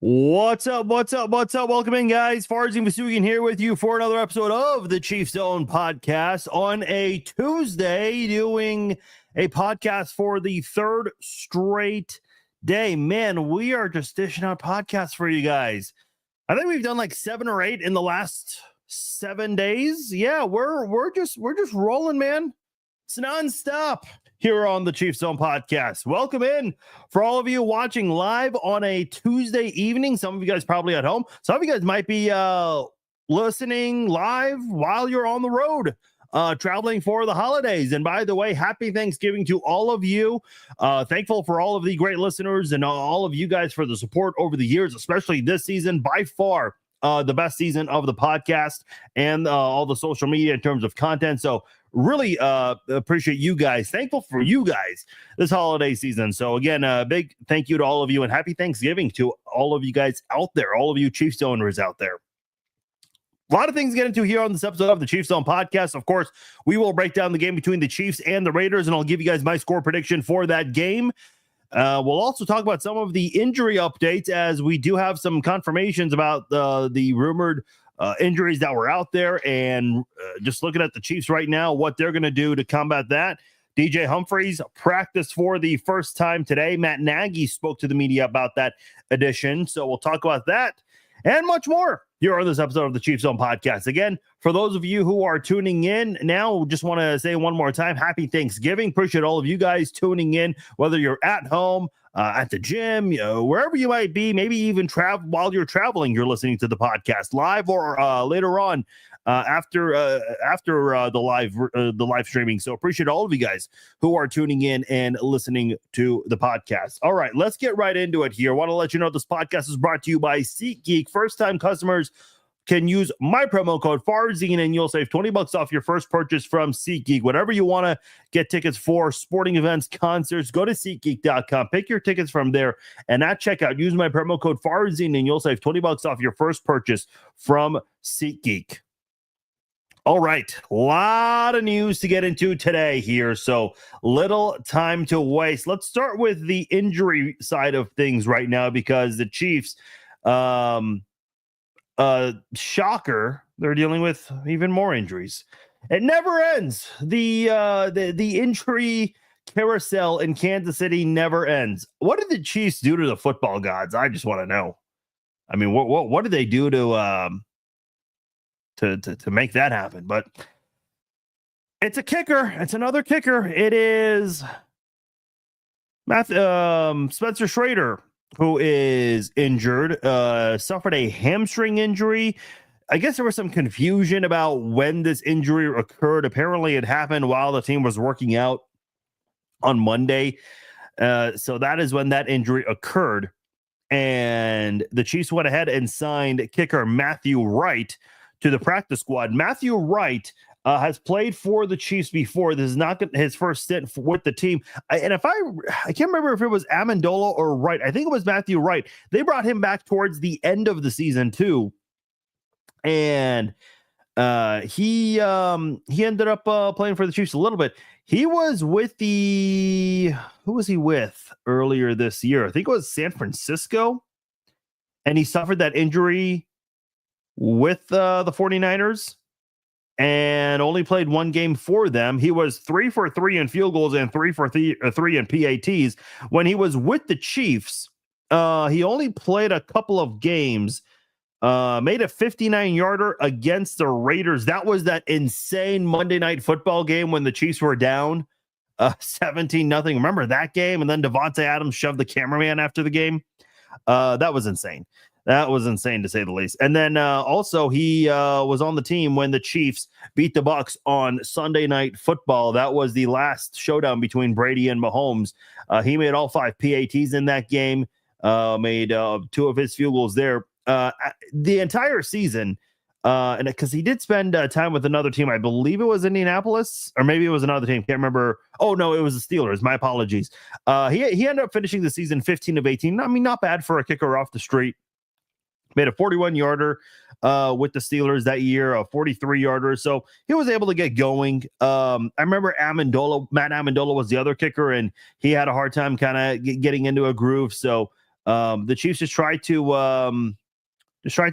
What's up? What's up? What's up? Welcome in, guys. Farzin Vasugian here with you for another episode of the Chiefs Own podcast on a Tuesday, doing a podcast for the third straight day. Man, we are just dishing out podcasts for you guys. I think we've done like 7 or 8 in the last 7 days. Yeah, we're just rolling, man. It's nonstop here on the Chiefs Zone podcast. Welcome in for all of you watching live on a Tuesday evening. Some of you guys probably at home. Some of you guys might be listening live while you're on the road, traveling for the holidays. And by the way, happy Thanksgiving to all of you. Thankful for all of the great listeners and all of you guys for the support over the years, especially this season. By far, the best season of the podcast and all the social media in terms of content. So really appreciate you guys. Thankful for you guys this holiday season. So again, a big thank you to all of you and happy Thanksgiving to all of you guys out there, all of you Chiefs owners out there. A lot of things to get into here on this episode of the Chiefs Zone podcast. Of course, we will break down the game between the Chiefs and the Raiders, and I'll give you guys my score prediction for that game. We'll also talk about some of the injury updates, as we do have some confirmations about the rumored injuries that were out there, and just looking at the Chiefs right now, what they're going to do to combat that. DJ Humphries practiced for the first time today. Matt Nagy spoke to the media about that addition, so we'll talk about that and much more here on this episode of the Chiefs Zone podcast. Again, for those of you who are tuning in now, just want to say one more time, happy Thanksgiving. Appreciate all of you guys tuning in, whether you're at home, at the gym, wherever you might be, maybe even while you're traveling, you're listening to the podcast live or later on after the live streaming. So appreciate all of you guys who are tuning in and listening to the podcast. All right, let's get right into it here. I want to let you know this podcast is brought to you by SeatGeek. First-time customers can use my promo code Farzin and you'll save $20 off your first purchase from SeatGeek. Whatever you want to get tickets for, sporting events, concerts, go to SeatGeek.com. Pick your tickets from there, and at checkout, use my promo code Farzin and you'll save $20 off your first purchase from SeatGeek. All right, a lot of news to get into today here, so little time to waste. Let's start with the injury side of things right now, because the Chiefs, shocker, they're dealing with even more injuries. It never ends. The injury carousel in Kansas City never ends. What did the Chiefs do to the football gods? I just want to know. I mean, what did they do to make that happen? But it's a kicker. It's another kicker. It is Spencer Schrader, who is injured, suffered a hamstring injury. I guess there was some confusion about when this injury occurred. Apparently, it happened while the team was working out on Monday. So that is when that injury occurred. And the Chiefs went ahead and signed kicker Matthew Wright to the practice squad. Matthew Wright has played for the Chiefs before. This is not his first stint with the team. And if I can't remember if it was Amendola or Wright. I think it was Matthew Wright. They brought him back towards the end of the season too. And he ended up playing for the Chiefs a little bit. He was with who was he with earlier this year? I think it was San Francisco. And he suffered that injury with the 49ers and only played one game for them. He was 3 for 3 in field goals and 3 for 3 in PATs. When he was with the Chiefs, he only played a couple of games, made a 59-yarder against the Raiders. That was that insane Monday Night Football game when the Chiefs were down 17-0. Remember that game? And then Devontae Adams shoved the cameraman after the game. That was insane. That was insane, to say the least. And then also he was on the team when the Chiefs beat the Bucs on Sunday Night Football. That was the last showdown between Brady and Mahomes. He made all 5 PATs in that game, made 2 of his field goals there. The entire season, and because he did spend time with another team. I believe it was Indianapolis, or maybe it was another team. Can't remember. Oh, no, it was the Steelers. My apologies. He ended up finishing the season 15 of 18. I mean, not bad for a kicker off the street. Made a 41-yarder with the Steelers that year, a 43-yarder. So he was able to get going. I remember Matt Amendola was the other kicker, and he had a hard time kind of getting into a groove. So The Chiefs just tried to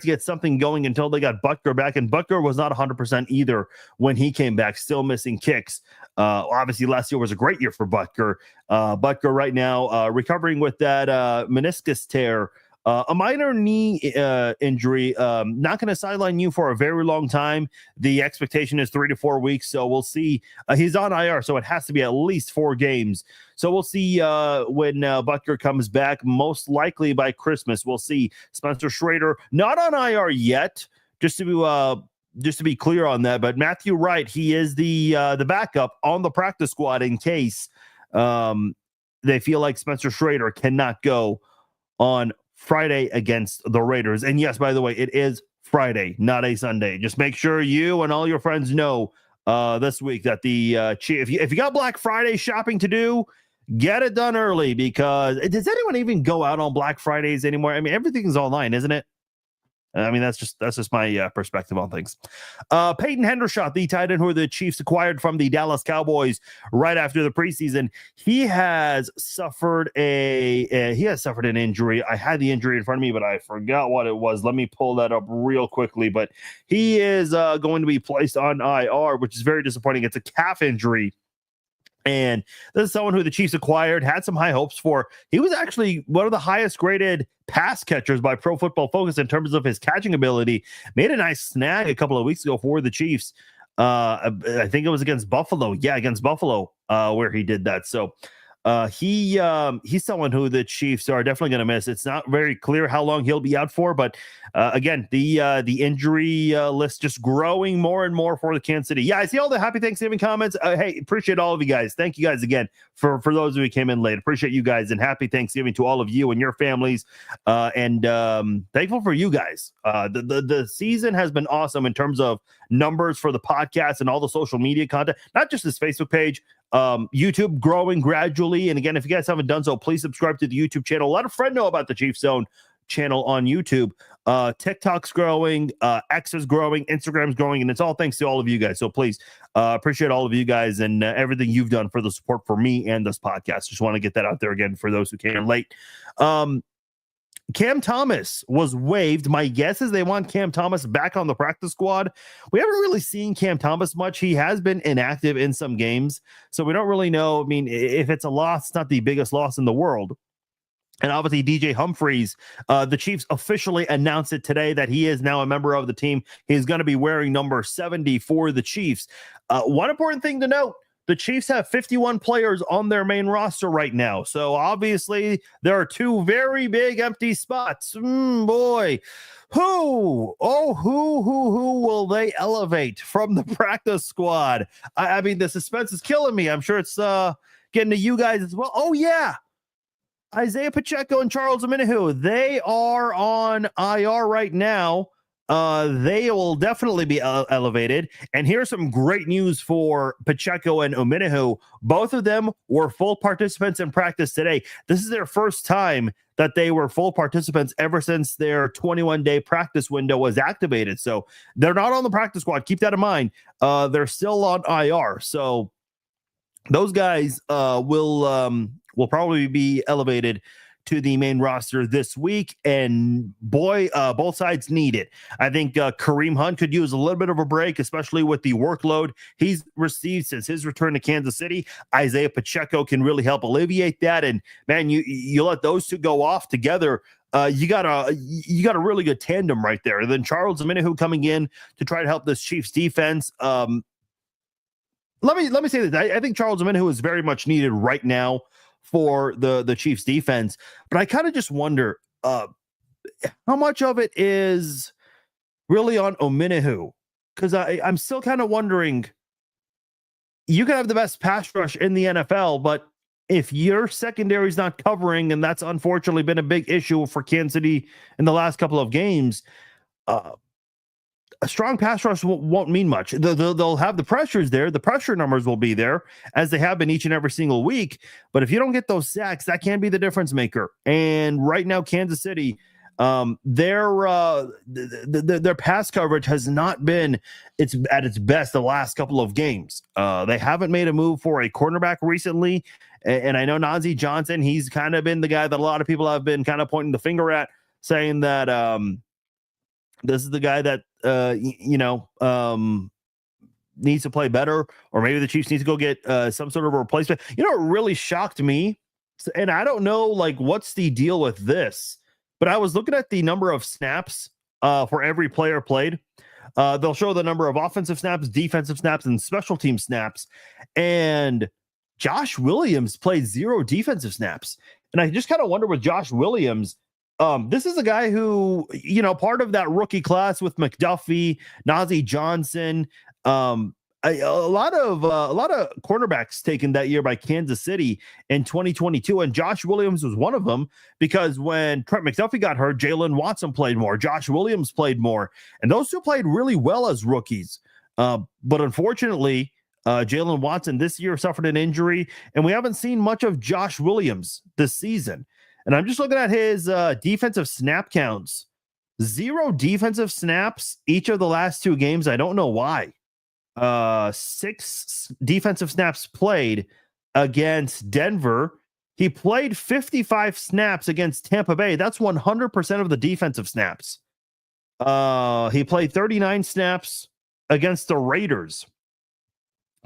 get something going until they got Butker back, and Butker was not 100% either when he came back, still missing kicks. Obviously, last year was a great year for Butker. Butker right now recovering with that meniscus tear, a minor knee injury. Not going to sideline you for a very long time. The expectation is 3 to 4 weeks, so we'll see. He's on IR, so it has to be at least 4 games. So we'll see when Butker comes back, most likely by Christmas. We'll see Spencer Schrader not on IR yet, just to be clear on that. But Matthew Wright, he is the backup on the practice squad in case they feel like Spencer Schrader cannot go on Friday against the Raiders. And yes, by the way, it is Friday, not a Sunday. Just make sure you and all your friends know this week that if you got Black Friday shopping to do, get it done early, because does anyone even go out on Black Fridays anymore? I mean, everything's online, isn't it? I mean, that's just my perspective on things. Peyton Hendershot, the tight end who the Chiefs acquired from the Dallas Cowboys right after the preseason, he has suffered an injury. I had the injury in front of me, but I forgot what it was. Let me pull that up real quickly. But he is going to be placed on IR, which is very disappointing. It's a calf injury. And this is someone who the Chiefs acquired, had some high hopes for. He was actually one of the highest graded pass catchers by Pro Football Focus in terms of his catching ability. Made a nice snag a couple of weeks ago for the Chiefs. I think it was against Buffalo. Yeah, against Buffalo, where he did that. So he's someone who the Chiefs are definitely going to miss. It's not very clear how long he'll be out for, but again, the injury list just growing more and more for the Kansas City. Yeah, I see all the happy Thanksgiving comments. Hey, appreciate all of you guys. Thank you guys again for those of you who came in late. Appreciate you guys, and happy Thanksgiving to all of you and your families. And thankful for you guys. The season has been awesome in terms of numbers for the podcast and all the social media content, not just this Facebook page. YouTube growing gradually. And again, if you guys haven't done so, please subscribe to the YouTube channel. Let a friend know about the Chiefs Zone channel on YouTube. TikTok's growing, X is growing, Instagram's growing, and it's all thanks to all of you guys. So please appreciate all of you guys and everything you've done for the support for me and this podcast. Just want to get that out there again for those who came late. Cam Thomas was waived. My guess is they want Cam Thomas back on the practice squad. We haven't really seen Cam Thomas much. He has been inactive in some games, so we don't really know. I mean, if it's a loss, it's not the biggest loss in the world. And obviously, DJ Humphries, the Chiefs officially announced it today that he is now a member of the team. He's going to be wearing number 70 for the Chiefs. One important thing to note, the Chiefs have 51 players on their main roster right now. So obviously there are 2 very big empty spots. Boy, who will they elevate from the practice squad? I mean, the suspense is killing me. I'm sure it's getting to you guys as well. Oh yeah. Isaiah Pacheco and Charles Omenihu, they are on IR right now. They will definitely be elevated. And here's some great news for Pacheco and Omenihu. Both of them were full participants in practice today. This is their first time that they were full participants ever since their 21-day practice window was activated. So they're not on the practice squad. Keep that in mind. They're still on IR. So those guys will probably be elevated to the main roster this week, and boy, both sides need it. I think Kareem Hunt could use a little bit of a break, especially with the workload he's received since his return to Kansas City. Isaiah Pacheco can really help alleviate that, and man, you let those two go off together. You got a really good tandem right there. And then Charles Omenihu coming in to try to help this Chiefs defense. Let me say this. I think Charles Omenihu is very much needed right now for the Chiefs defense, but I kind of just wonder how much of it is really on Omenihu, because I'm still kind of wondering, you can have the best pass rush in the NFL, but if your secondary is not covering, and that's unfortunately been a big issue for Kansas City in the last couple of games, a strong pass rush won't mean much. They'll have the pressures there. The pressure numbers will be there, as they have been each and every single week. But if you don't get those sacks, that can be the difference maker. And right now, Kansas City, their pass coverage has not been at its best the last couple of games. They haven't made a move for a cornerback recently, And I know Nazeeh Johnson, he's kind of been the guy that a lot of people have been kind of pointing the finger at, saying that this is the guy that needs to play better, or maybe the Chiefs need to go get some sort of a replacement. You know, it really shocked me, and I don't know like what's the deal with this, but I was looking at the number of snaps for every player played. They'll show the number of offensive snaps, defensive snaps, and special team snaps, and Josh Williams played 0 defensive snaps. And I just kind of wonder with Josh Williams, this is a guy who, part of that rookie class with McDuffie, Nazeeh Johnson, a lot of cornerbacks taken that year by Kansas City in 2022, and Josh Williams was one of them, because when Trent McDuffie got hurt, Jalen Watson played more, Josh Williams played more, and those two played really well as rookies. But unfortunately, Jalen Watson this year suffered an injury, and we haven't seen much of Josh Williams this season. And I'm just looking at his defensive snap counts. 0 defensive snaps each of the last 2 games. I don't know why. 6 defensive snaps played against Denver. He played 55 snaps against Tampa Bay. That's 100% of the defensive snaps. He played 39 snaps against the Raiders.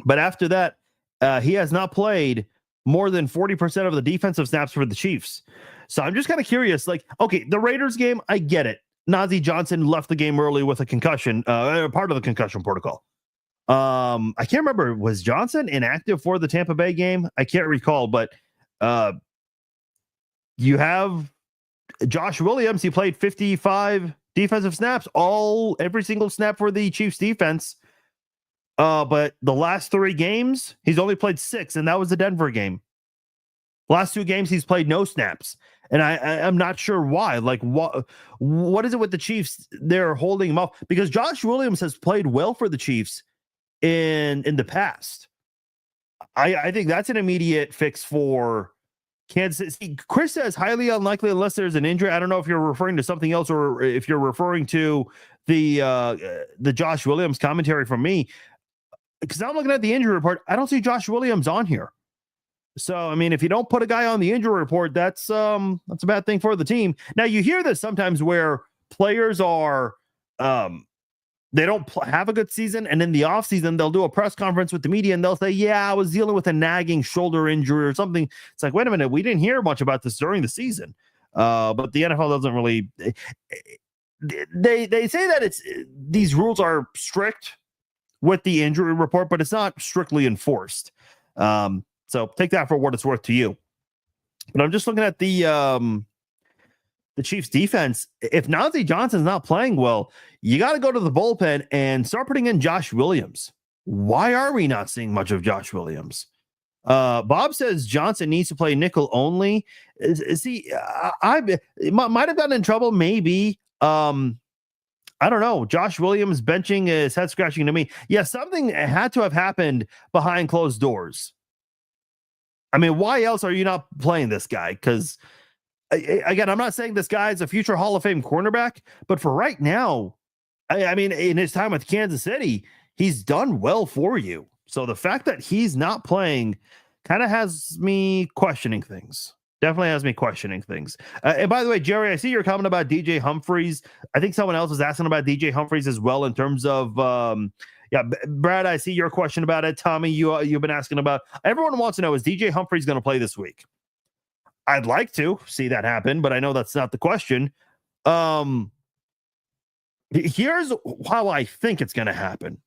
But after that, he has not played more than 40% of the defensive snaps for the Chiefs. So I'm just kind of curious, like, okay, the Raiders game, I get it. Nazeeh Johnson left the game early with a concussion, part of the concussion protocol. I can't remember, was Johnson inactive for the Tampa Bay game? I can't recall, but you have Josh Williams. He played 55 defensive snaps, every single snap for the Chiefs defense. But the last 3 games, he's only played 6, and that was the Denver game. Last 2 games, he's played no snaps, and I'm not sure why. Like, what is it with the Chiefs? They're holding him up, because Josh Williams has played well for the Chiefs in the past. I think that's an immediate fix for Kansas City. Chris says highly unlikely unless there's an injury. I don't know if you're referring to something else, or if you're referring to the Josh Williams commentary from me, because I'm looking at the injury report. I don't see Josh Williams on here. So, I mean, if you don't put a guy on the injury report, that's a bad thing for the team. Now, you hear this sometimes where players are, they don't have a good season, and in the offseason, they'll do a press conference with the media, and they'll say, yeah, I was dealing with a nagging shoulder injury or something. It's like, wait a minute, we didn't hear much about this during the season. But the NFL doesn't really, they say that these rules are strict with the injury report, but it's not strictly enforced. So take that for what it's worth to you. But I'm just looking at the Chiefs defense. If Nazeeh Johnson's not playing well, you got to go to the bullpen and start putting in Josh Williams. Why are we not seeing much of Josh Williams? Bob says Johnson needs to play nickel only. See, I might have gotten in trouble. Maybe. I don't know. Josh Williams benching is head scratching to me. Yeah, something had to have happened behind closed doors. I mean, why else are you not playing this guy? Because, again, I'm not saying this guy is a future Hall of Fame cornerback, but for right now, I mean, in his time with Kansas City, he's done well for you. So the fact that he's not playing kind of has me questioning things. Definitely has me questioning things. And by the way, Jerry, I see your comment about DJ Humphries. I think someone else was asking about DJ Humphries as well in terms of, Brad, I see your question about it. Tommy, you've been asking about. Everyone wants to know, is DJ Humphries going to play this week? I'd like to see that happen, but I know that's not the question. Here's how I think it's going to happen.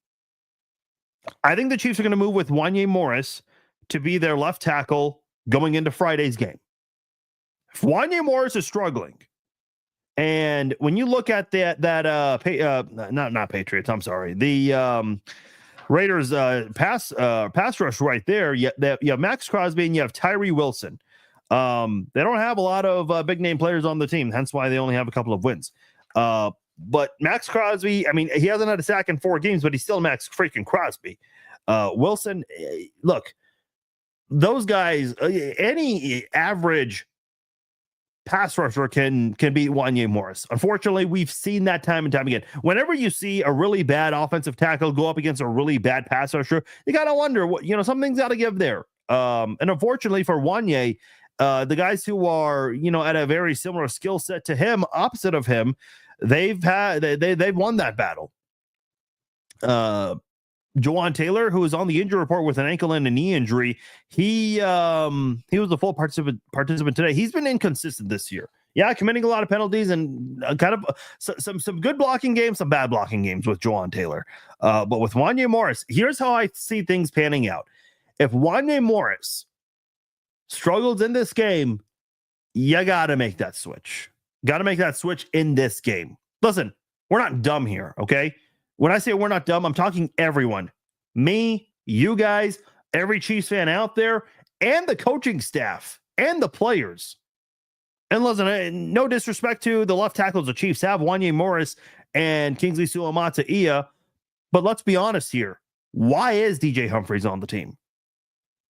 I think the Chiefs are going to move with Wanye Morris to be their left tackle going into Friday's game. If Wanye Morris is struggling, and when you look at not Patriots, I'm sorry, the Raiders pass rush right there, you have Max Crosby and you have Tyree Wilson. They don't have a lot of big name players on the team, hence why they only have a couple of wins. But Max Crosby, I mean, he hasn't had a sack in 4 games, but he's still Max freaking Crosby. Wilson, look, those guys, any average pass rusher can beat Wanye Morris. Unfortunately, we've seen that time and time again. Whenever you see a really bad offensive tackle go up against a really bad pass rusher, you got to wonder, something's got to give there. And unfortunately for Wanye, the guys who are, at a very similar skill set to him, opposite of him, they've won that battle. Jawan Taylor, who is on the injury report with an ankle and a knee injury, he was a full participant today. He's been inconsistent this year. Yeah, committing a lot of penalties and kind of some good blocking games, some bad blocking games with Jawan Taylor. But with Wanye Morris, here's how I see things panning out. If Wanye Morris struggles in this game, you got to make that switch. Got to make that switch in this game. Listen, we're not dumb here, okay? When I say we're not dumb, I'm talking everyone. Me, you guys, every Chiefs fan out there, and the coaching staff, and the players. And listen, no disrespect to the left tackles the Chiefs have, Wanye Morris and Kingsley Suamataia, but let's be honest here. Why is DJ Humphries on the team?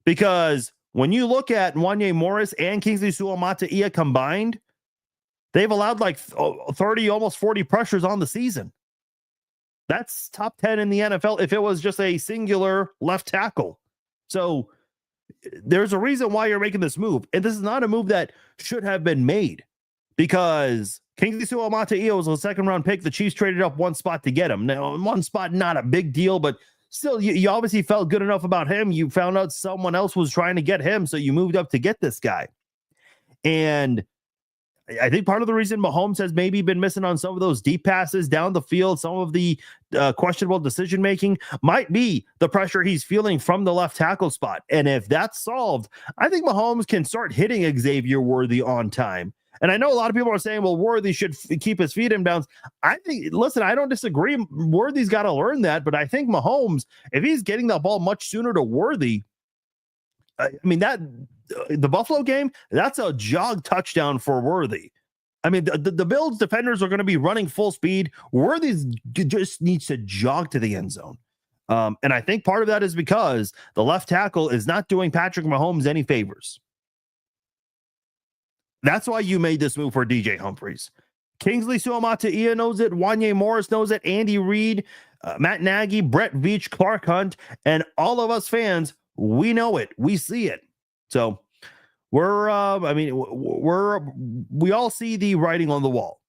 Because when you look at Wanye Morris and Kingsley Suamataia combined, they've allowed like 30, almost 40 pressures on the season. That's top 10 in the NFL if it was just a singular left tackle. So there's a reason why you're making this move. And this is not a move that should have been made because Kingsley Suamataia was a second-round pick. The Chiefs traded up one spot to get him. Now, one spot, not a big deal, but still, you obviously felt good enough about him. You found out someone else was trying to get him, so you moved up to get this guy. And I think part of the reason Mahomes has maybe been missing on some of those deep passes down the field, some of the questionable decision-making might be the pressure he's feeling from the left tackle spot. And if that's solved, I think Mahomes can start hitting Xavier Worthy on time. And I know a lot of people are saying, well, Worthy should keep his feet in bounds. I think, listen, I don't disagree. Worthy's got to learn that. But I think Mahomes, if he's getting the ball much sooner to Worthy, I mean, the Buffalo game, that's a jog touchdown for Worthy. I mean, the Bills defenders are going to be running full speed. Worthy just needs to jog to the end zone. And I think part of that is because the left tackle is not doing Patrick Mahomes any favors. That's why you made this move for DJ Humphries. Kingsley Suamataia knows it. Wanye Morris knows it. Andy Reid, Matt Nagy, Brett Veach, Clark Hunt, and all of us fans, we know it. We see it. So we all see the writing on the wall.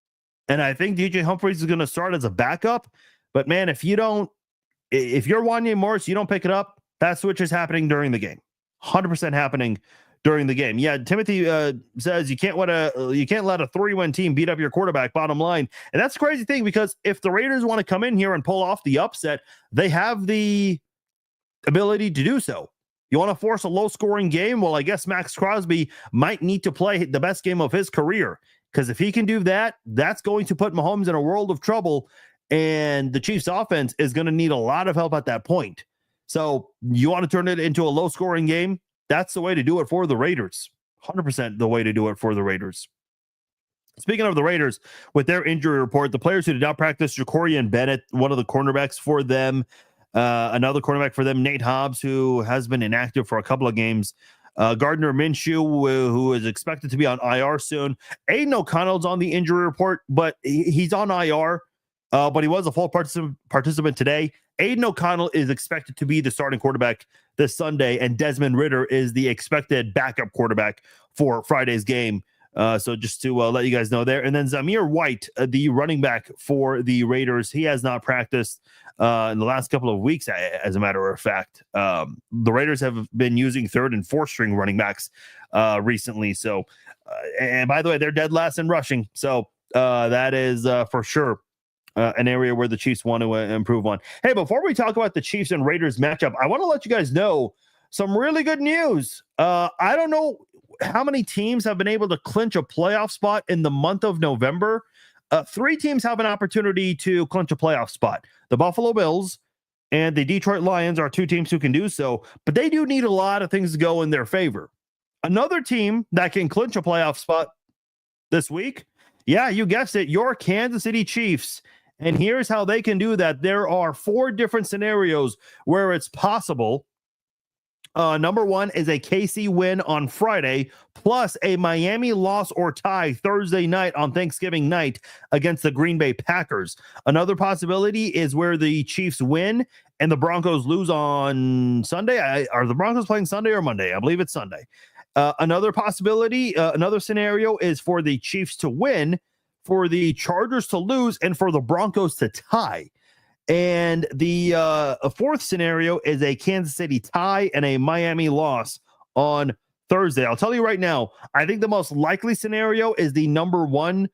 And I think DJ Humphries is going to start as a backup. But man, if you're Wanye Morris, you don't pick it up, that switch is happening during the game. 100% happening during the game. Yeah, Timothy says you can't let a 3-win team beat up your quarterback, bottom line. And that's the crazy thing, because if the Raiders want to come in here and pull off the upset, they have the ability to do so. You want to force a low-scoring game? Well, I guess Max Crosby might need to play the best game of his career, because if he can do that, that's going to put Mahomes in a world of trouble, and the Chiefs' offense is going to need a lot of help at that point. So you want to turn it into a low-scoring game? That's the way to do it for the Raiders. 100% the way to do it for the Raiders. Speaking of the Raiders, with their injury report, the players who did not practice, Jacorian Bennett, one of the cornerbacks for them, another cornerback for them, Nate Hobbs, who has been inactive for a couple of games, Gardner Minshew, who is expected to be on IR soon. Aiden O'Connell's on the injury report, but he's on IR, but he was a full participant today. Aiden O'Connell is expected to be the starting quarterback this Sunday, and Desmond Ridder is the expected backup quarterback for Friday's game. So just to let you guys know there. And then Zamir White, the running back for the Raiders, he has not practiced in the last couple of weeks, as a matter of fact. The Raiders have been using third and fourth string running backs recently. So, and by the way, they're dead last in rushing. So that is for sure an area where the Chiefs want to improve on. Hey, before we talk about the Chiefs and Raiders matchup, I want to let you guys know some really good news. I don't know how many teams have been able to clinch a playoff spot in the month of November. 3 teams have an opportunity to clinch a playoff spot. The Buffalo Bills and the Detroit Lions are 2 teams who can do so, but they do need a lot of things to go in their favor. Another team that can clinch a playoff spot this week, yeah, you guessed it, your Kansas City Chiefs. And here's how they can do that. There are 4 different scenarios where it's possible Number one is a KC win on Friday, plus a Miami loss or tie Thursday night on Thanksgiving night against the Green Bay Packers. Another possibility is where the Chiefs win and the Broncos lose on Sunday. Are the Broncos playing Sunday or Monday? I believe it's Sunday. Another possibility, another scenario is for the Chiefs to win, for the Chargers to lose, and for the Broncos to tie. And the fourth scenario is a Kansas City tie and a Miami loss on Thursday. I'll tell you right now, I think the most likely scenario is the number one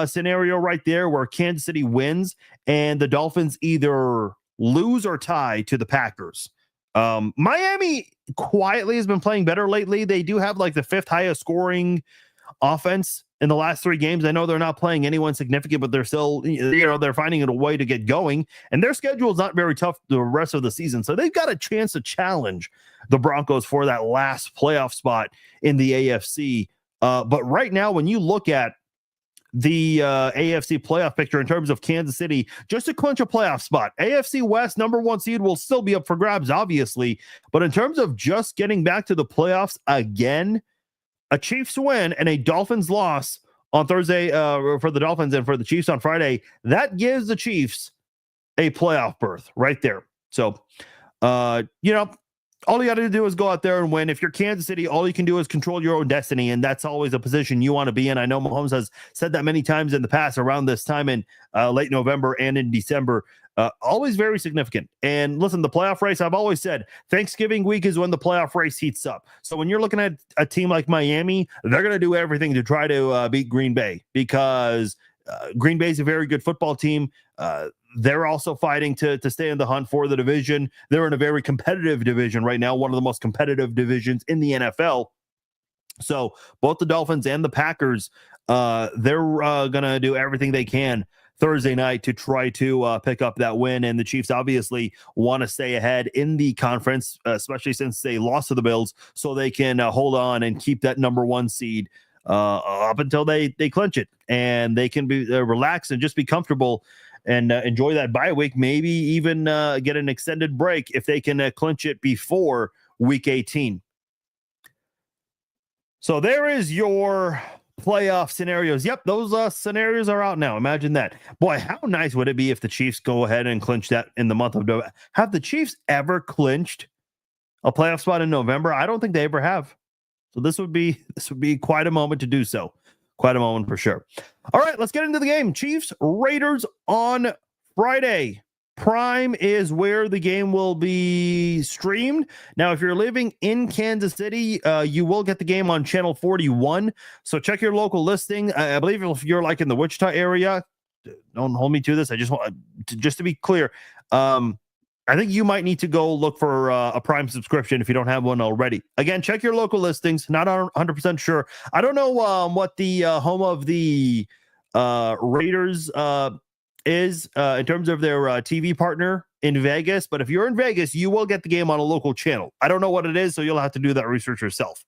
scenario right there, where Kansas City wins and the Dolphins either lose or tie to the Packers. Miami quietly has been playing better lately. They do have like the fifth highest scoring offense in the last three games. I know they're not playing anyone significant, but they're still, they're finding a way to get going, and their schedule is not very tough the rest of the season. So they've got a chance to challenge the Broncos for that last playoff spot in the AFC. But right now, when you look at the AFC playoff picture in terms of Kansas City, just to clinch a playoff spot, AFC West number one seed will still be up for grabs, obviously. But in terms of just getting back to the playoffs again, a Chiefs win and a Dolphins loss on Thursday for the Dolphins and for the Chiefs on Friday, that gives the Chiefs a playoff berth right there. So, all you got to do is go out there and win. If you're Kansas City, all you can do is control your own destiny, and that's always a position you want to be in. I know Mahomes has said that many times in the past around this time in late November and in December. Always very significant. And listen, the playoff race, I've always said, Thanksgiving week is when the playoff race heats up. So when you're looking at a team like Miami, they're going to do everything to try to beat Green Bay, because Green Bay is a very good football team. They're also fighting to stay in the hunt for the division. They're in a very competitive division right now, one of the most competitive divisions in the NFL. So both the Dolphins and the Packers, they're going to do everything they can Thursday night to try to pick up that win. And the Chiefs obviously want to stay ahead in the conference, especially since they lost to the Bills, so they can hold on and keep that number one seed up until they clinch it, and they can be relaxed and just be comfortable and enjoy that bye week, maybe even get an extended break if they can clinch it before week 18. So there is your playoff scenarios. Yep, those scenarios are out now. Imagine that. Boy, how nice would it be if the Chiefs go ahead and clinch that in the month of November? Have the Chiefs ever clinched a playoff spot in November? I don't think they ever have. So this would be quite a moment to do so. Quite a moment for sure. All right, let's get into the game. Chiefs Raiders on Friday. Prime is where the game will be streamed. Now, if you're living in Kansas City, you will get the game on channel 41. So check your local listing. I believe if you're like in the Wichita area, don't hold me to this. I just want to be clear. I think you might need to go look for a Prime subscription if you don't have one already. Again, check your local listings. Not 100% sure. I don't know what the home of the Raiders is in terms of their TV partner in Vegas. But if you're in Vegas, you will get the game on a local channel. I don't know what it is, so you'll have to do that research yourself.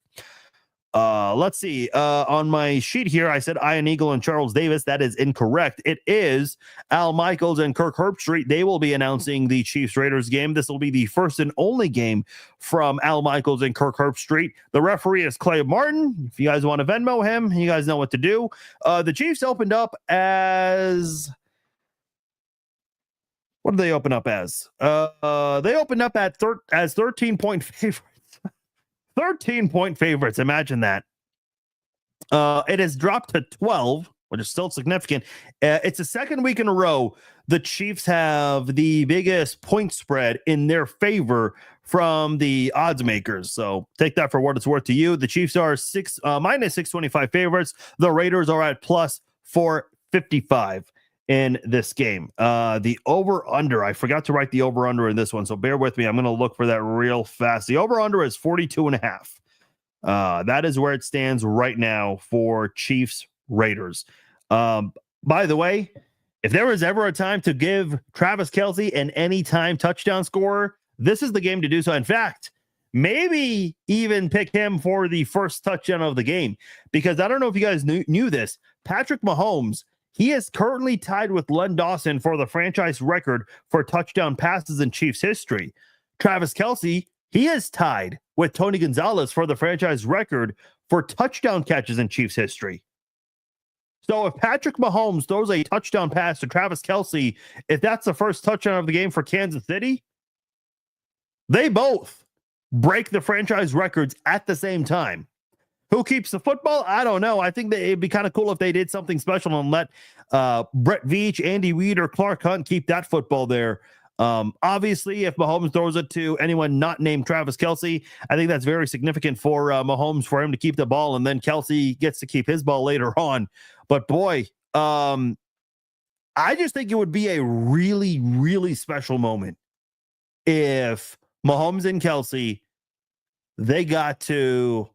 Let's see. On my sheet here, I said Ian Eagle and Charles Davis. That is incorrect. It is Al Michaels and Kirk Herbstreit. They will be announcing the Chiefs-Raiders game. This will be the first and only game from Al Michaels and Kirk Herbstreit. The referee is Clay Martin. If you guys want to Venmo him, you guys know what to do. The Chiefs opened up as... What did they open up as? They opened up as 13-point favorites. 13-point favorites. Imagine that. It has dropped to 12, which is still significant. It's the second week in a row the Chiefs have the biggest point spread in their favor from the odds makers. So take that for what it's worth to you. The Chiefs are minus 625 favorites. The Raiders are at plus 455 in this game. The over-under, I forgot to write the over-under in this one, so bear with me. I'm going to look for that real fast. The over-under is 42.5. That is where it stands right now for Chiefs Raiders. By the way, if there was ever a time to give Travis Kelce an anytime touchdown scorer, this is the game to do so. In fact, maybe even pick him for the first touchdown of the game, because I don't know if you guys knew this. Patrick Mahomes, he is currently tied with Len Dawson for the franchise record for touchdown passes in Chiefs history. Travis Kelce, he is tied with Tony Gonzalez for the franchise record for touchdown catches in Chiefs history. So if Patrick Mahomes throws a touchdown pass to Travis Kelce, if that's the first touchdown of the game for Kansas City, they both break the franchise records at the same time. Who keeps the football? I don't know. I think that it'd be kind of cool if they did something special and let Brett Veach, Andy Reid, or Clark Hunt keep that football there. Obviously, if Mahomes throws it to anyone not named Travis Kelce, I think that's very significant for Mahomes, for him to keep the ball, and then Kelce gets to keep his ball later on. But boy, I just think it would be a really, really special moment if Mahomes and Kelce, they got to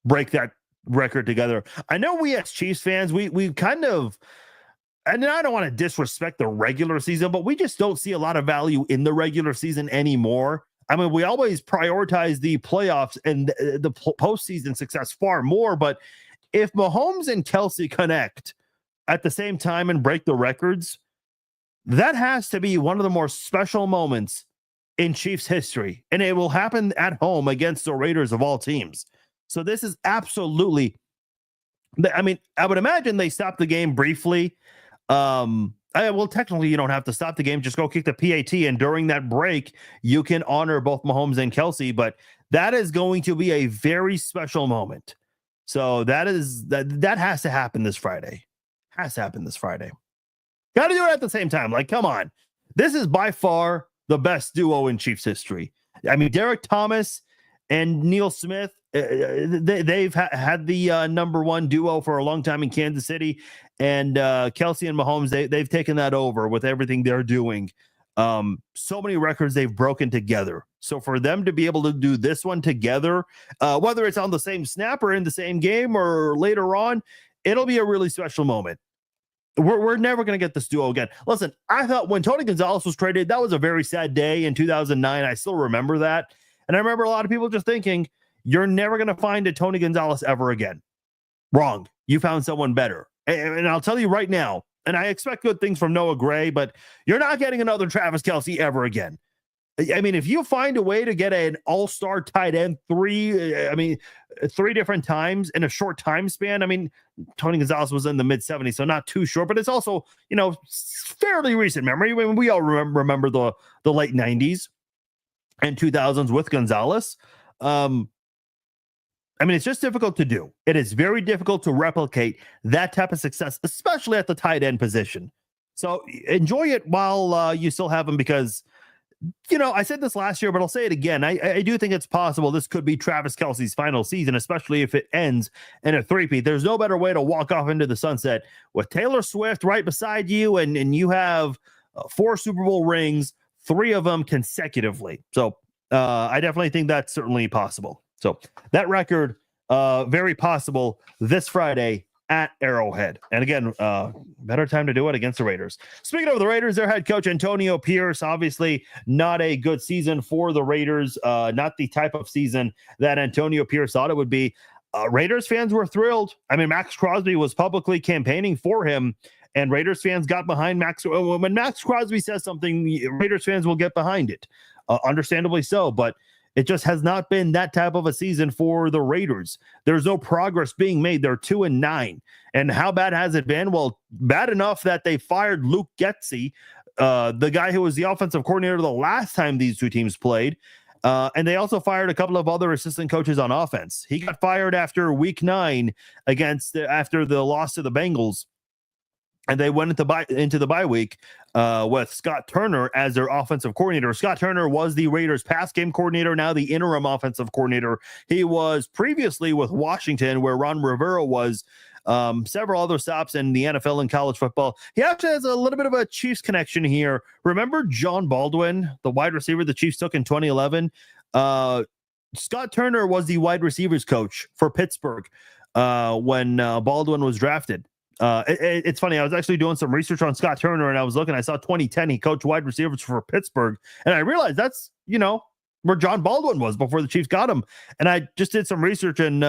break that record together. I know we as Chiefs fans, we kind of, and I don't want to disrespect the regular season, but we just don't see a lot of value in the regular season anymore. I mean, we always prioritize the playoffs and the postseason success far more. But if Mahomes and Kelce connect at the same time and break the records, that has to be one of the more special moments in Chiefs history. And it will happen at home against the Raiders of all teams. So this is absolutely, I mean, I would imagine they stopped the game briefly. Well, technically you don't have to stop the game. Just go kick the PAT. And during that break, you can honor both Mahomes and Kelce, but that is going to be a very special moment. So that has to happen this Friday. Has to happen this Friday. Got to do it at the same time. Like, come on. This is by far the best duo in Chiefs history. I mean, Derek Thomas and Neil Smith, they've had the number one duo for a long time in Kansas City, and Kelce and Mahomes, they've taken that over with everything they're doing. So many records they've broken together. So for them to be able to do this one together, whether it's on the same snap or in the same game or later on, it'll be a really special moment. We're never going to get this duo again. Listen, I thought when Tony Gonzalez was traded, that was a very sad day in 2009. I still remember that. And I remember a lot of people just thinking, you're never going to find a Tony Gonzalez ever again. Wrong. You found someone better. And I'll tell you right now, and I expect good things from Noah Gray, but you're not getting another Travis Kelce ever again. I mean, if you find a way to get an all-star tight end three different times in a short time span, I mean, Tony Gonzalez was in the mid-70s, so not too short, but it's also, fairly recent memory. I mean, we all remember the late 90s and 2000s with Gonzalez. I mean, it's just difficult to do. It is very difficult to replicate that type of success, especially at the tight end position. So enjoy it while you still have him, because, I said this last year, but I'll say it again. I do think it's possible this could be Travis Kelce's final season, especially if it ends in a three-peat. There's no better way to walk off into the sunset with Taylor Swift right beside you, and you have 4 Super Bowl rings, 3 of them consecutively. So I definitely think that's certainly possible. So that record, very possible this Friday at Arrowhead. And again, better time to do it against the Raiders. Speaking of the Raiders, their head coach Antonio Pierce, obviously not a good season for the Raiders, not the type of season that Antonio Pierce thought it would be. Raiders fans were thrilled. I mean, Max Crosby was publicly campaigning for him, and Raiders fans got behind Max. When Max Crosby says something, Raiders fans will get behind it, understandably so, but it just has not been that type of a season for the Raiders. There's no progress being made. They're 2-9. And how bad has it been? Well, bad enough that they fired Luke Getsy, the guy who was the offensive coordinator the last time these two teams played. And they also fired a couple of other assistant coaches on offense. He got fired after week 9 after the loss to the Bengals. And they went into the bye week with Scott Turner as their offensive coordinator. Scott Turner was the Raiders pass game coordinator, now the interim offensive coordinator. He was previously with Washington, where Ron Rivera was, several other stops in the NFL and college football. He actually has a little bit of a Chiefs connection here. Remember John Baldwin, the wide receiver the Chiefs took in 2011? Scott Turner was the wide receivers coach for Pittsburgh when Baldwin was drafted. It's funny. I was actually doing some research on Scott Turner, and I was looking. I saw 2010. He coached wide receivers for Pittsburgh, and I realized that's where John Baldwin was before the Chiefs got him. And I just did some research, and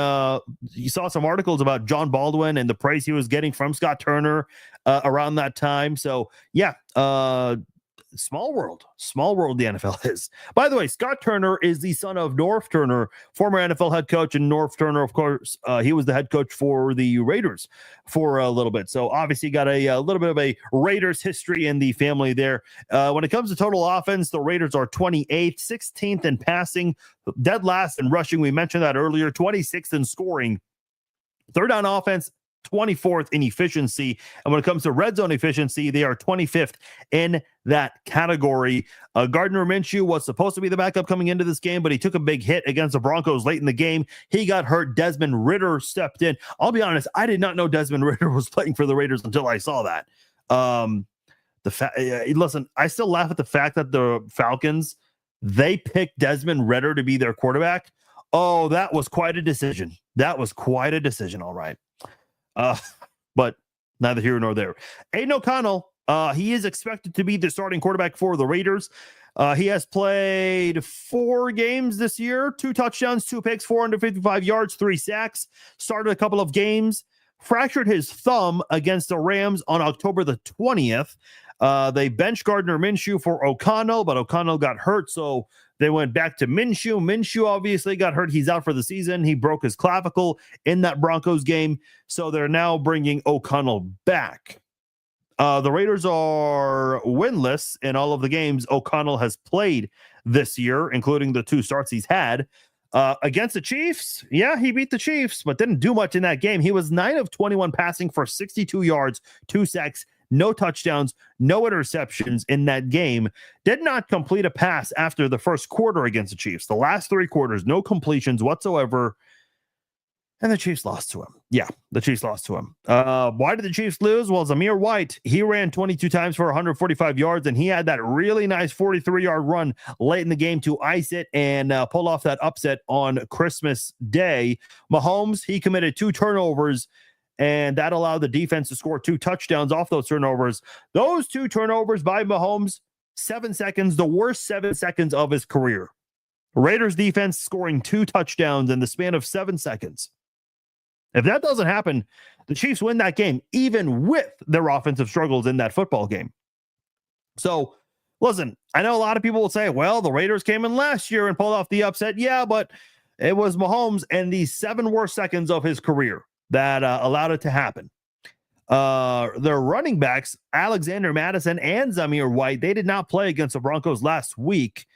you saw some articles about John Baldwin and the praise he was getting from Scott Turner around that time. So yeah, Small world the NFL is. By the way, Scott Turner is the son of Norv Turner, former NFL head coach, and Norv Turner, of course, he was the head coach for the Raiders for a little bit. So obviously got a little bit of a Raiders history in the family there. When it comes to total offense, the Raiders are 28th, 16th in passing, dead last in rushing. We mentioned that earlier, 26th in scoring. Third down offense, 24th in efficiency. And when it comes to red zone efficiency, they are 25th in that category. Gardner Minshew was supposed to be the backup coming into this game, but he took a big hit against the Broncos late in the game. He got hurt. Desmond Ridder stepped in. I'll be honest, I did not know Desmond Ridder was playing for the Raiders until I saw that. Listen, I still laugh at the fact that the Falcons, they picked Desmond Ridder to be their quarterback. Oh, that was quite a decision. All right. But neither here nor there. Aiden O'Connell, he is expected to be the starting quarterback for the Raiders. He has played 4 games this year, 2 touchdowns, 2 picks, 455 yards, 3 sacks, started a couple of games, fractured his thumb against the Rams on October the 20th. They benched Gardner Minshew for O'Connell, but O'Connell got hurt, so they went back to Minshew. Minshew obviously got hurt. He's out for the season. He broke his clavicle in that Broncos game, so they're now bringing O'Connell back. The Raiders are winless in all of the games O'Connell has played this year, including the 2 starts he's had. Against the Chiefs, yeah, he beat the Chiefs, but didn't do much in that game. He was 9 of 21 passing for 62 yards, 2 sacks, no touchdowns, no interceptions in that game. Did not complete a pass after the first quarter against the Chiefs. The last 3 quarters, no completions whatsoever. And the Chiefs lost to him. Yeah, the Chiefs lost to him. Why did the Chiefs lose? Well, Zamir White, he ran 22 times for 145 yards, and he had that really nice 43-yard run late in the game to ice it and pull off that upset on Christmas Day. Mahomes, he committed 2 turnovers, and that allowed the defense to score 2 touchdowns off those turnovers. Those 2 turnovers by Mahomes, 7 seconds, the worst 7 seconds of his career. Raiders defense scoring 2 touchdowns in the span of 7 seconds. If that doesn't happen, the Chiefs win that game, even with their offensive struggles in that football game. So, listen, I know a lot of people will say, well, the Raiders came in last year and pulled off the upset. Yeah, but it was Mahomes and the 7 worst seconds of his career that allowed it to happen. Their running backs, Alexander Madison and Zamir White, they did not play against the Broncos last week.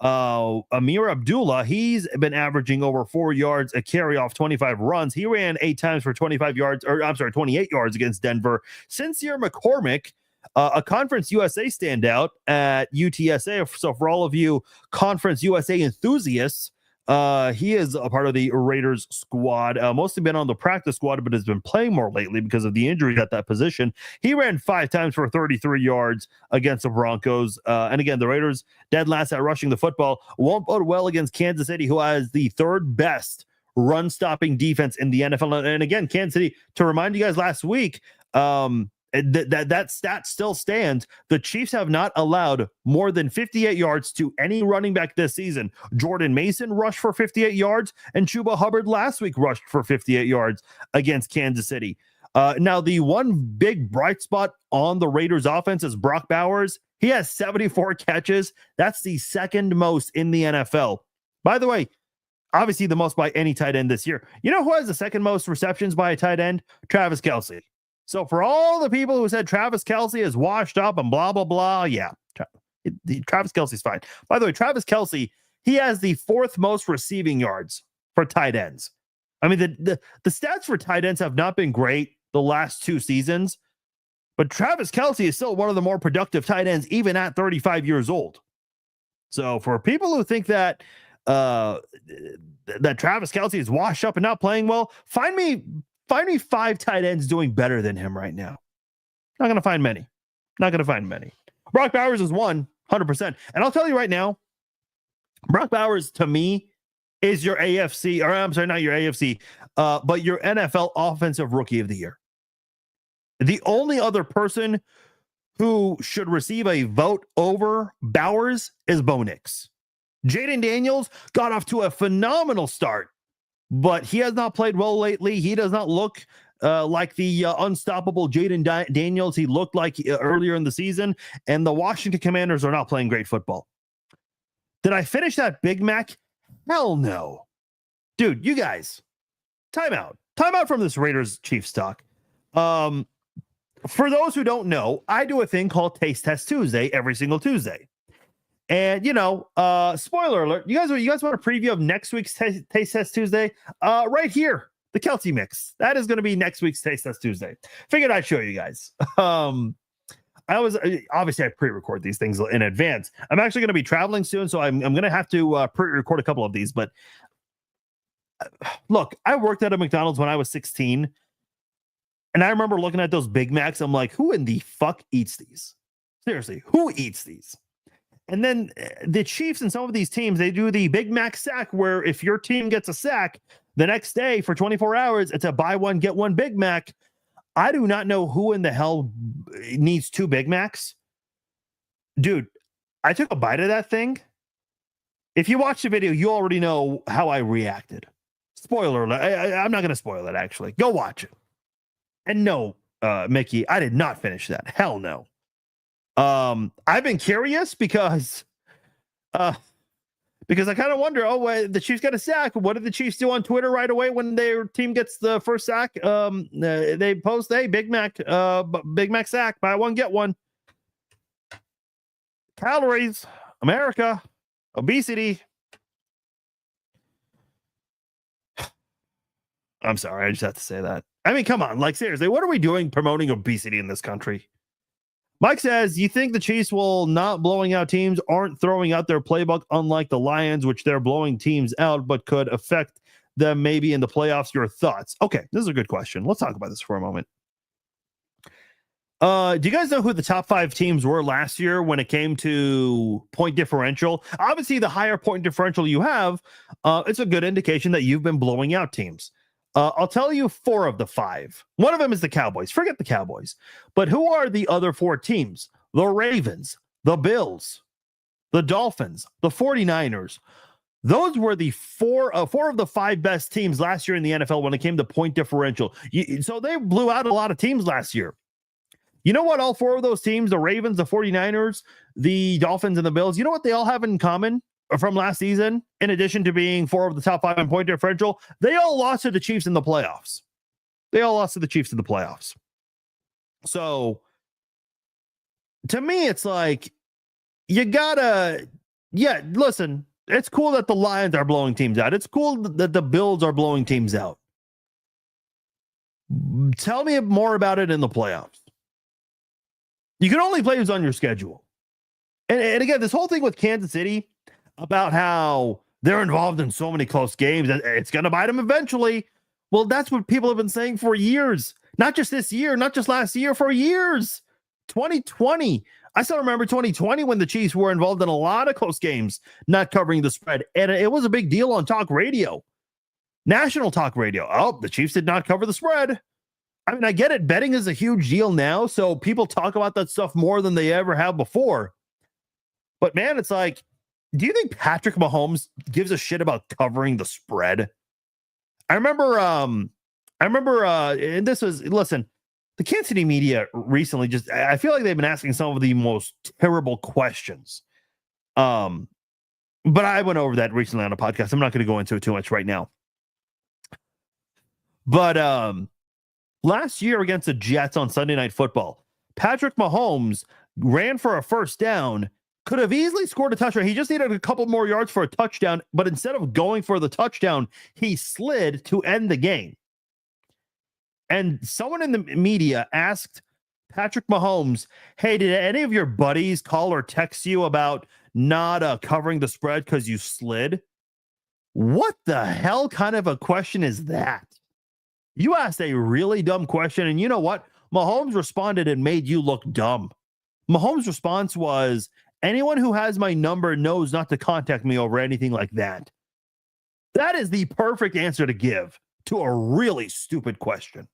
Amir Abdullah, he's been averaging over 4 yards a carry off 25 runs. He ran 8 times for 28 yards against Denver. Sincere McCormick, a Conference USA standout at UTSA. So for all of you Conference USA enthusiasts, he is a part of the Raiders squad, mostly been on the practice squad, but has been playing more lately because of the injury at that position. He ran 5 times for 33 yards against the Broncos. And again, the Raiders dead last at rushing the football. Won't bode well against Kansas City, who has the 3rd best run stopping defense in the NFL. And again, Kansas City, to remind you guys last week, that stat still stands. The Chiefs have not allowed more than 58 yards to any running back this season. Jordan Mason rushed for 58 yards, and Chuba Hubbard last week rushed for 58 yards against Kansas City. Now, the one big bright spot on the Raiders offense is Brock Bowers. He has 74 catches. That's the 2nd most in the NFL. By the way, obviously the most by any tight end this year. You know who has the 2nd most receptions by a tight end? Travis Kelce. So for all the people who said Travis Kelce is washed up and blah, blah, blah, yeah, Travis Kelce's fine. By the way, Travis Kelce, he has the 4th most receiving yards for tight ends. I mean, the stats for tight ends have not been great the last 2 seasons, but Travis Kelce is still one of the more productive tight ends, even at 35 years old. So for people who think that that Travis Kelce is washed up and not playing well, find me 5 tight ends doing better than him right now. Not going to find many. Brock Bowers is 100%. And I'll tell you right now, Brock Bowers, to me, is your AFC, or I'm sorry, not your AFC, but your NFL Offensive Rookie of the Year. The only other person who should receive a vote over Bowers is Bo Nix. Jaden Daniels got off to a phenomenal start, but he has not played well lately. He does not look like the unstoppable Jaden Daniels he looked like earlier in the season, and the Washington Commanders are not playing great football. Did I finish that Big Mac? Hell no. Dude, you guys, time out from this Raiders Chiefs talk. For those who don't know, I do a thing called Taste Test Tuesday every single Tuesday. And, spoiler alert, you guys want a preview of next week's Taste Test Tuesday? Right here, the Kelty Mix. That is going to be next week's Taste Test Tuesday. Figured I'd show you guys. Obviously I pre-record these things in advance. I'm actually going to be traveling soon, so I'm going to have to pre-record a couple of these. But look, I worked at a McDonald's when I was 16. And I remember looking at those Big Macs. I'm like, who in the fuck eats these? Seriously, who eats these? And then the Chiefs and some of these teams, they do the Big Mac sack, where if your team gets a sack the next day for 24 hours, it's a buy one, get one Big Mac. I do not know who in the hell needs two Big Macs. Dude, I took a bite of that thing. If you watch the video, you already know how I reacted. Spoiler alert. I'm not going to spoil it, actually. Go watch it. And no, Mickey, I did not finish that. Hell no. I've been curious because I kind of wonder, the Chiefs got a sack. What did the Chiefs do on Twitter right away when their team gets the first sack? They post, hey, Big Mac sack, buy one, get one. Calories, America, obesity. I'm sorry, I just have to say that. I mean, come on, like seriously, what are we doing promoting obesity in this country? Mike says, you think the Chiefs will not blowing out teams aren't throwing out their playbook, unlike the Lions, which they're blowing teams out, but could affect them maybe in the playoffs? Your thoughts? Okay, this is a good question. Let's talk about this for a moment. Do you guys know who the top 5 teams were last year when it came to point differential? Obviously, the higher point differential you have, it's a good indication that you've been blowing out teams. I'll tell you 4 of the 5. One of them is the Cowboys. Forget the Cowboys. But who are the other 4 teams? The Ravens, the Bills, the Dolphins, the 49ers. Those were the 4 of the 5 best teams last year in the NFL when it came to point differential. So they blew out a lot of teams last year. You know what all 4 of those teams, the Ravens, the 49ers, the Dolphins, and the Bills, you know what they all have in common from last season? In addition to being 4 of the top 5 in point differential, they all lost to the Chiefs in the playoffs. So to me, it's like, you gotta, listen, it's cool that the Lions are blowing teams out. It's cool that the Bills are blowing teams out. Tell me more about it in the playoffs. You can only play who's on your schedule. And again, this whole thing with Kansas City about how they're involved in so many close games, it's going to bite them eventually. Well, that's what people have been saying for years. Not just this year, not just last year, for years. 2020. I still remember 2020 when the Chiefs were involved in a lot of close games, not covering the spread. And it was a big deal on talk radio, national talk radio. Oh, the Chiefs did not cover the spread. I mean, I get it. Betting is a huge deal now, so people talk about that stuff more than they ever have before. But man, it's like, do you think Patrick Mahomes gives a shit about covering the spread? I remember, and this was, listen, the Kansas City media recently I feel like they've been asking some of the most terrible questions. But I went over that recently on a podcast. I'm not going to go into it too much right now. But, last year against the Jets on Sunday Night Football, Patrick Mahomes ran for a first down, could have easily scored a touchdown. He just needed a couple more yards for a touchdown, but instead of going for the touchdown, he slid to end the game. And someone in the media asked Patrick Mahomes, hey, did any of your buddies call or text you about not covering the spread because you slid? What the hell kind of a question is that? You asked a really dumb question, and you know what? Mahomes responded and made you look dumb. Mahomes' response was, anyone who has my number knows not to contact me over anything like that. That is the perfect answer to give to a really stupid question.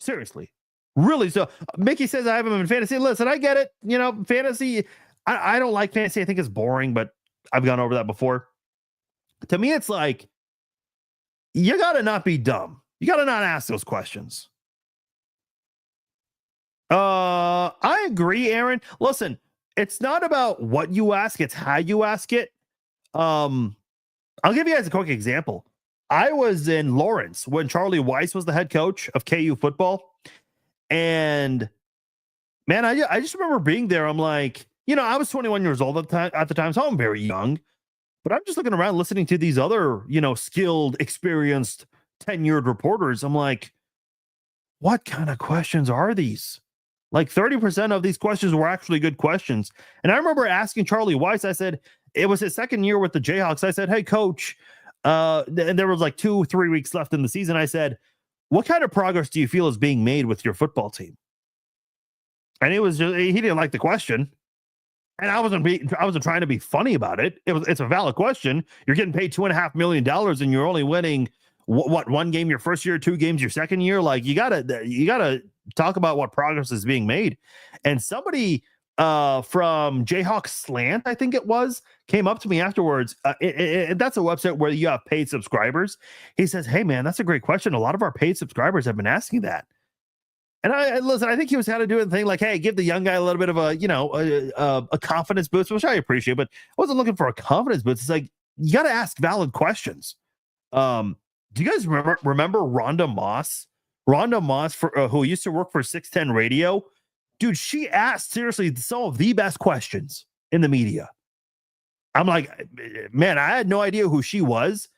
Seriously. Really. So Mickey says I have him in fantasy. Listen, I get it. You know, fantasy, I don't like fantasy. I think it's boring, but I've gone over that before. To me, it's like, you got to not be dumb. You got to not ask those questions. I agree, Aaron. Listen, it's not about what you ask, it's how you ask it. I'll give you guys a quick example. I was in Lawrence when Charlie Weiss was the head coach of KU football. And man, I just remember being there. I'm like, I was 21 years old at the time, so I'm very young. But I'm just looking around listening to these other, skilled, experienced, tenured reporters. I'm like, what kind of questions are these? Like 30% of these questions were actually good questions. And I remember asking Charlie Weiss, I said, it was his second year with the Jayhawks. I said, hey, coach, and there was like 2-3 weeks left in the season. I said, what kind of progress do you feel is being made with your football team? And he didn't like the question. And I wasn't trying to be funny about it. It's a valid question. You're getting paid $2.5 million and you're only winning one game your first year, 2 games your second year. Like you gotta talk about what progress is being made. And somebody from Jayhawk Slant, I think it was, came up to me afterwards. That's a website where you have paid subscribers. He says, hey man, that's a great question. A lot of our paid subscribers have been asking that. And I think he was kind of doing the thing like, hey, give the young guy a little bit of a confidence boost, which I appreciate, but I wasn't looking for a confidence boost. It's like, you got to ask valid questions. Do you guys remember Rhonda Moss? Rhonda Moss, who used to work for 610 Radio? Dude, she asked, seriously, some of the best questions in the media. I'm like, man, I had no idea who she was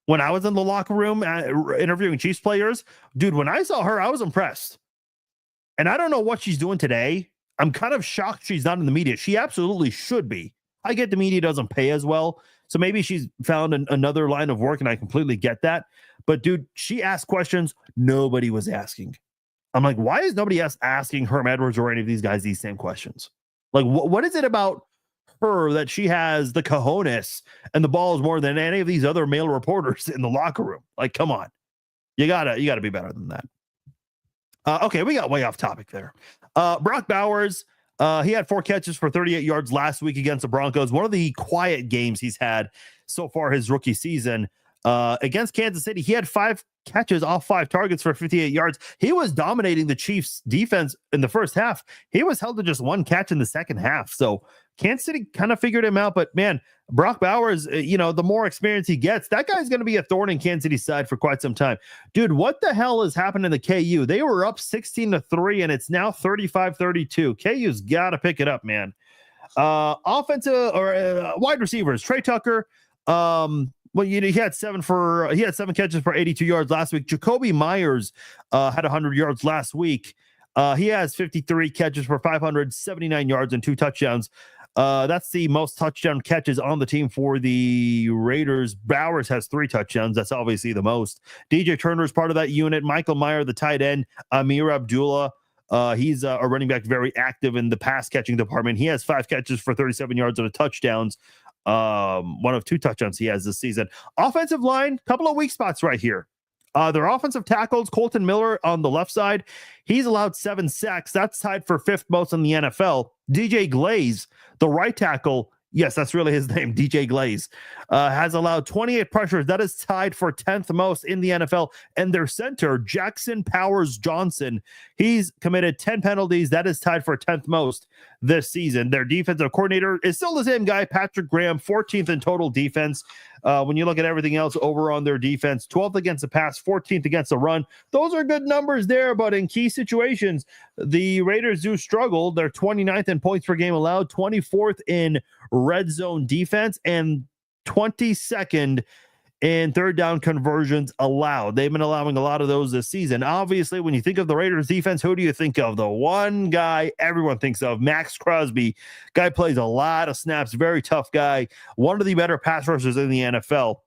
when I was in the locker room interviewing Chiefs players. Dude, when I saw her, I was impressed. And I don't know what she's doing today. I'm kind of shocked she's not in the media. She absolutely should be. I get the media doesn't pay as well. So maybe she's found another line of work, and I completely get that. But, dude, she asked questions nobody was asking. I'm like, why is nobody else asking Herm Edwards or any of these guys these same questions? Like, what is it about her that she has the cojones and the balls more than any of these other male reporters in the locker room? Like, come on. You gotta be better than that. Okay, we got way off topic there. Brock Bowers, he had 4 catches for 38 yards last week against the Broncos. One of the quiet games he's had so far his rookie season. Against Kansas City, he had 5 catches off 5 targets for 58 yards. He was dominating the Chiefs defense in the first half. He was held to just 1 catch in the second half. So Kansas City kind of figured him out. But man, Brock Bowers, the more experience he gets, that guy's going to be a thorn in Kansas City's side for quite some time. Dude, what the hell has happened in the KU? They were up 16-3 and it's now 35-32. KU's got to pick it up, man. Offensive or wide receivers, Trey Tucker, well, he had 7 catches for 82 yards last week. Jacoby Myers had 100 yards last week. He has 53 catches for 579 yards and 2 touchdowns. That's the most touchdown catches on the team for the Raiders. Bowers has 3 touchdowns. That's obviously the most. DJ Turner is part of that unit. Michael Meyer, the tight end. Amir Abdullah. He's a running back, very active in the pass catching department. He has 5 catches for 37 yards and 2 touchdowns. One of 2 touchdowns he has this season. Offensive line, couple of weak spots right here. Their offensive tackles, Colton Miller on the left side, he's allowed 7 sacks. That's tied for 5th most in the NFL. DJ Glaze, the right tackle, yes, that's really his name, DJ Glaze, has allowed 28 pressures. That is tied for 10th most in the NFL. And their center, Jackson Powers Johnson, he's committed 10 penalties. That is tied for 10th most this season. Their defensive coordinator is still the same guy, Patrick Graham, 14th in total defense. When you look at everything else over on their defense, 12th against the pass, 14th against the run. Those are good numbers there, but in key situations, the Raiders do struggle. They're 29th in points per game allowed, 24th in red zone defense, and 22nd in third down conversions allowed. They've been allowing a lot of those this season. Obviously, when you think of the Raiders defense, who do you think of? The one guy everyone thinks of, Max Crosby. Guy plays a lot of snaps, very tough guy. One of the better pass rushers in the NFL.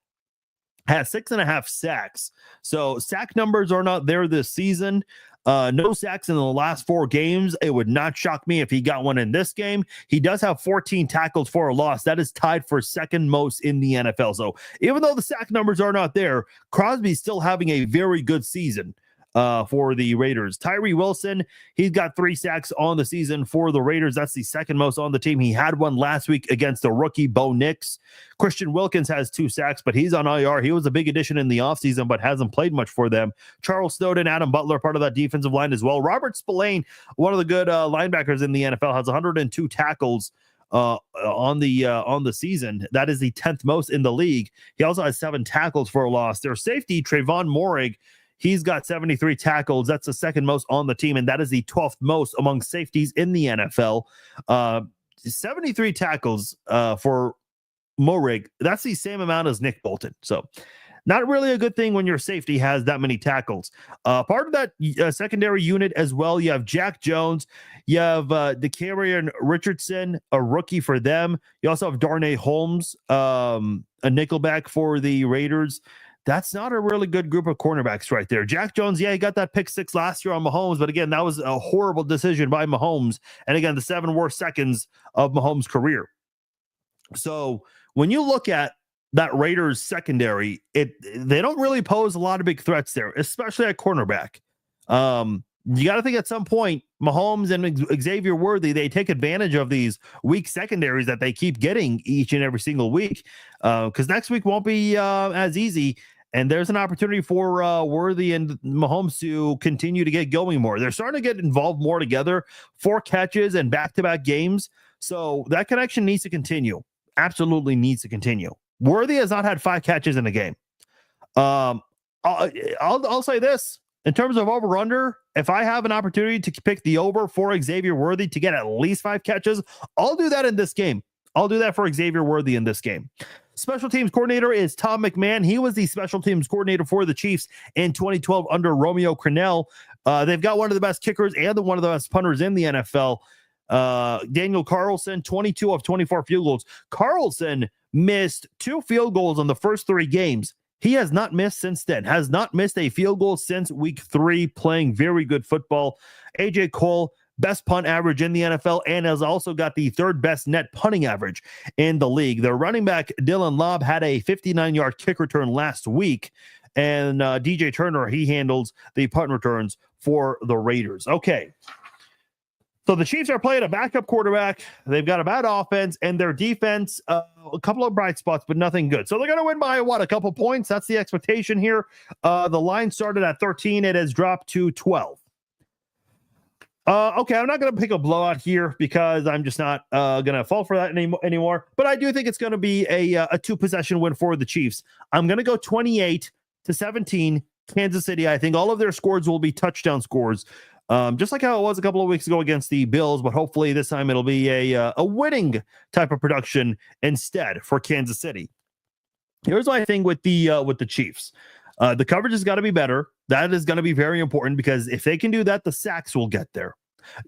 Has 6.5 sacks. So sack numbers are not there this season. No sacks in the last 4 games. It would not shock me if he got one in this game. He does have 14 tackles for a loss. That is tied for 2nd most in the NFL. So even though the sack numbers are not there, Crosby's still having a very good season. for the Raiders. Tyree Wilson, he's got 3 sacks on the season for the Raiders. That's the second most on the team. He had one last week against the rookie Bo Nix. Christian Wilkins has 2 sacks, but he's on IR. He was a big addition in the offseason, but hasn't played much for them. Charles Snowden, Adam Butler, part of that defensive line as well. Robert Spillane, one of the good linebackers in the NFL, has 102 tackles on the season. That is the 10th most in the league. He also has 7 tackles for a loss. Their safety, Trayvon Morig, he's got 73 tackles. That's the second most on the team, and that is the 12th most among safeties in the NFL. 73 tackles for Morig. That's the same amount as Nick Bolton. So not really a good thing when your safety has that many tackles. Part of that secondary unit as well, you have Jack Jones, you have DeCarian Richardson, a rookie for them. You also have Darnay Holmes, a nickelback for the Raiders. That's not a really good group of cornerbacks right there. Jack Jones, yeah, he got that pick 6 last year on Mahomes, but again, that was a horrible decision by Mahomes. And again, the 7 worst seconds of Mahomes' career. So when you look at that Raiders secondary, they don't really pose a lot of big threats there, especially at cornerback. You got to think at some point, Mahomes and Xavier Worthy, they take advantage of these weak secondaries that they keep getting each and every single week, because next week won't be as easy. And there's an opportunity for Worthy and Mahomes to continue to get going more. They're starting to get involved more together, 4 catches and back-to-back games. So that connection needs to continue. Absolutely needs to continue. Worthy has not had 5 catches in a game. I'll say this. In terms of over-under, if I have an opportunity to pick the over for Xavier Worthy to get at least 5 catches, I'll do that in this game. I'll do that for Xavier Worthy in this game. Special teams coordinator is Tom McMahon. He was the special teams coordinator for the Chiefs in 2012 under Romeo Crennel. They've got one of the best kickers and one of the best punters in the NFL. Daniel Carlson, 22 of 24 field goals. Carlson missed 2 field goals on the first 3 games. He has not missed since then, has not missed a field goal since week 3, playing very good football. AJ Cole, best punt average in the NFL, and has also got the 3rd best net punting average in the league. Their running back, Dylan Lobb, had a 59-yard kick return last week, and DJ Turner, he handles the punt returns for the Raiders. Okay. So the Chiefs are playing a backup quarterback. They've got a bad offense, and their defense, a couple of bright spots, but nothing good. So they're going to win by, a couple points? That's the expectation here. The line started at 13. It has dropped to 12. Okay, I'm not going to pick a blowout here because I'm just not going to fall for that anymore. But I do think it's going to be a 2-possession win for the Chiefs. I'm going to go 28-17, Kansas City. I think all of their scores will be touchdown scores. Just like how it was a couple of weeks ago against the Bills, but hopefully this time it'll be a winning type of production instead for Kansas City. Here's my thing with the Chiefs. The coverage has got to be better. That is going to be very important because if they can do that, the sacks will get there.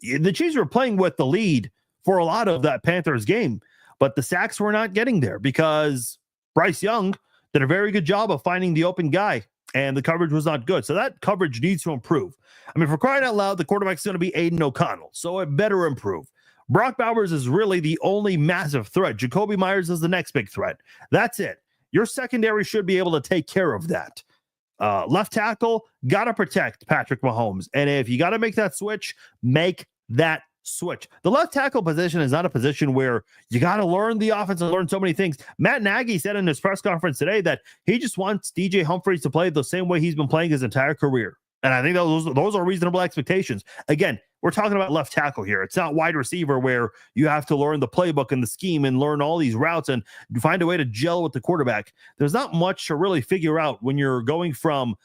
The Chiefs were playing with the lead for a lot of that Panthers game, but the sacks were not getting there because Bryce Young did a very good job of finding the open guy, and the coverage was not good. So that coverage needs to improve. I mean, for crying out loud, the quarterback's going to be Aiden O'Connell, so it better improve. Brock Bowers is really the only massive threat. Jacoby Myers is the next big threat. That's it. Your secondary should be able to take care of that. Left tackle, got to protect Patrick Mahomes. And if you got to make that switch, make that switch. The left tackle position is not a position where you got to learn the offense and learn so many things. Matt Nagy said in his press conference today that he just wants DJ Humphries to play the same way he's been playing his entire career. And I think those are reasonable expectations. Again, we're talking about left tackle here. It's not wide receiver where you have to learn the playbook and the scheme and learn all these routes and find a way to gel with the quarterback. There's not much to really figure out when you're going from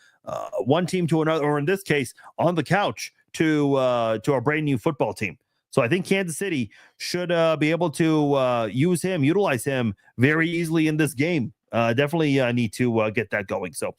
one team to another, or in this case, on the couch to a brand new football team. So I think Kansas City should be able to utilize him very easily in this game. Definitely need to get that going. So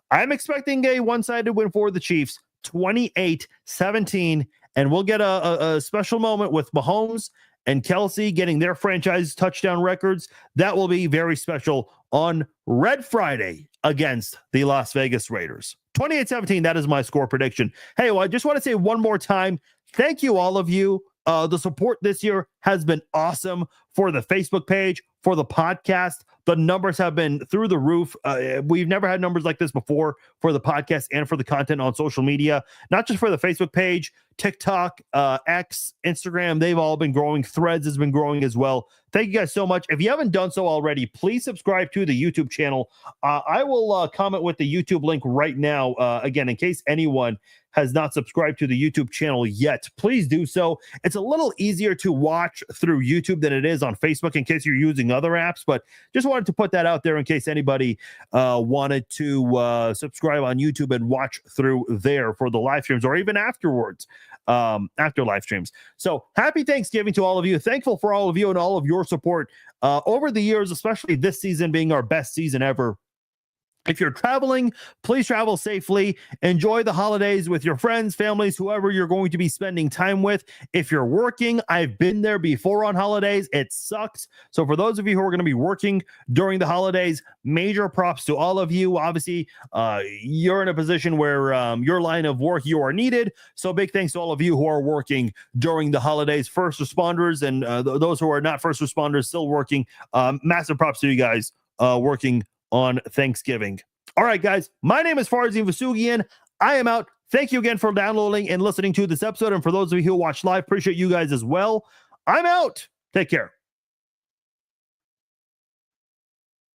I'm expecting a one-sided win for the Chiefs, 28-17, and we'll get a special moment with Mahomes and Kelsey getting their franchise touchdown records. That will be very special on Red Friday against the Las Vegas Raiders. 28-17, that is my score prediction. Hey, well, I just want to say one more time, thank you, all of you. The support this year has been awesome for the Facebook page, for the podcast. The numbers have been through the roof. We've never had numbers like this before for the podcast and for the content on social media, not just for the Facebook page, TikTok, X, Instagram. They've all been growing. Threads has been growing as well. Thank you guys so much. If you haven't done so already, please subscribe to the YouTube channel. I will comment with the YouTube link right now. Again, in case anyone has not subscribed to the YouTube channel yet, please do so. It's a little easier to watch through YouTube than it is on Facebook in case you're using other apps, but just wanted to put that out there in case anybody wanted to subscribe on YouTube and watch through there for the live streams or even afterwards, after live streams. So happy Thanksgiving to all of you. Thankful for all of you and all of your support over the years, especially this season being our best season ever. If you're traveling, please travel safely. Enjoy the holidays with your friends, families, whoever you're going to be spending time with. If you're working, I've been there before on holidays. It sucks. So for those of you who are going to be working during the holidays, major props to all of you. Obviously, you're in a position where your line of work, you are needed. So big thanks to all of you who are working during the holidays, first responders and those who are not first responders, still working. Massive props to you guys working on Thanksgiving. All right, guys, my name is Farzin Vasugian. I am out. Thank you again for downloading and listening to this episode. And for those of you who watch live, appreciate you guys as well. I'm out. Take care.